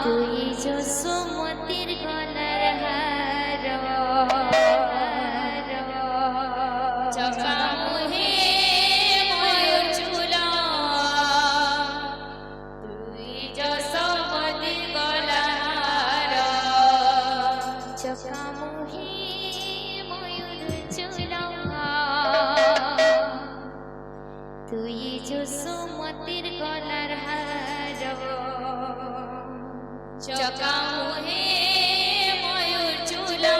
তুই যশোমতির গলার হার চকা মুহে ময়ূর চূড়া তুই যশোমতির গলার হার চকা মুহে ময়ূর চূড়া তুই যশোমতির গলার হার চকা মুহে ময়ূর চূড়া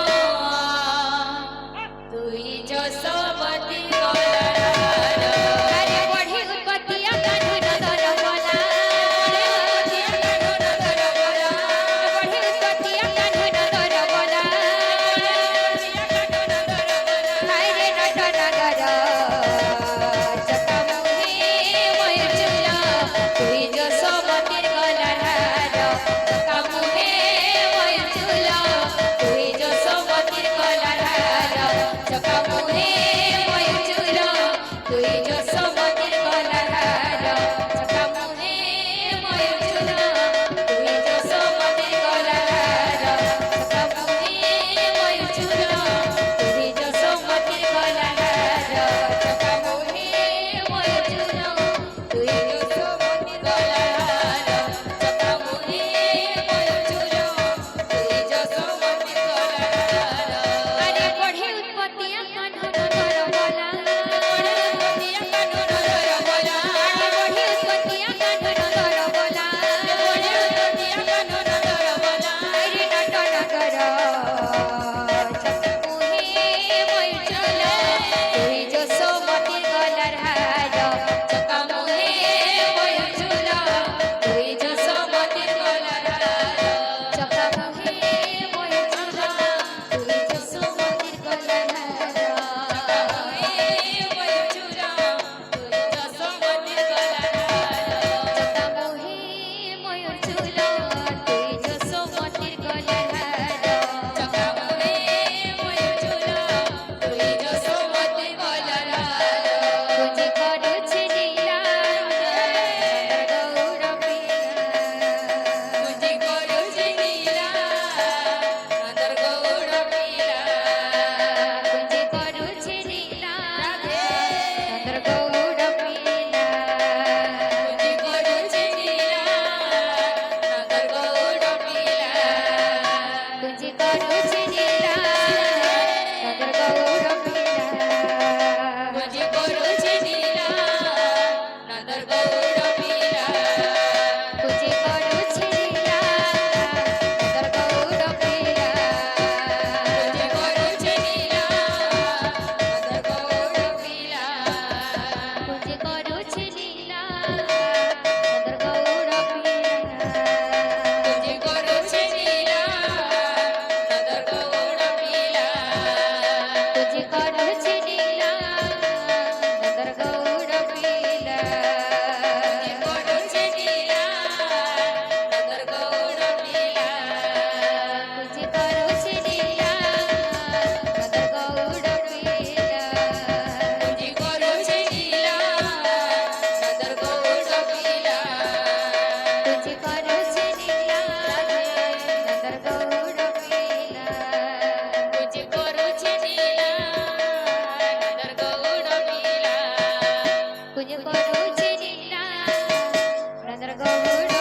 তুই যশোমতির গলার হার আরে পড়ি উৎপত্তিয়া কানু নগর বলা পড়ি উৎপত্তিয়া কানু নগর বলা হায় রে নট নগর চকা মুহে ময়ূর চূড়া তুই যশোমতির গলার হার চকা মুহে ময়ূর চূড়া তুই যশোমতির গলার হার চকা মুহে ময়ূর চূড়া তুই যশোমতির গলার হার চকা মুহে ময়ূর চূড়া তুই যশোমতির গলার হার চকা মুহে ময়ূর চূড়া তুই যশোমতির গলার হার চকা মুহে ময়ূর চূড়া তুই যশোমতির গলার হার চকা মুহে ময়ূর চূড়া তুই যশোমতির গলার হার আরে পড়ে উৎপত্তিয়া কানু নগর বলা পড়ে উৎপত্তিয়া কানু নগর বলা আরে পড়ে উৎপত্তিয়া কানু নগর বলা পড়ে উৎপত্তিয়া কানু নগর বলা আরে নট নগর চকা মুহে ময়ূর চূড়া তুই যশোমতির গলার হার চকা মুহে ময়ূর চূড়া তুই যশোমতির গলার হার চকা মুহে ময়ূর চূড়া তুই যশোমতির গলার হার চকা মুহে ময়ূর চূড়া তুই যশোমতির গলার হার চকা মুহে ময়ূর চূড়া তুই যশোমতির গলার হার চকা মুহে ময়ূর চূড়া তুই যশোমতির গলার হার তুজি করছে লীলা গৌর পীরা তুজি করছে লীলা নন্দর গৌর পীরা তুজি করছে লীলা নন্দর গৌর পীরা তুজি করছে লীলা নন্দর গৌর পীরা তুজি করছে লীলা নন্দর গৌর পীরা তুজি করছে লীলা নন্দর গৌর পীরা তুজি করছে লীলা নন্দর গৌর পীরা তুজি করছে লীলা নন্দর গৌর পীরা তুজি করছে লীলা নন্দর গৌর পীরা তুজি করছে লীলা নন্দর গৌর পীরা তুজি করছে লীলা নন্দর গৌর পীরা তুজি করছে লীলা নন্দর গৌর পীরা তুজি করছে লীলা নন্দর গৌর পীরা তুজি করছে লীলা নন্দর গৌর পীরা তুজি করছে লীলা নন্দর গৌর পীরা তুজি করছে লীলা নন্দর গৌর পীরা তুজি করছে লীলা নন্দর গৌর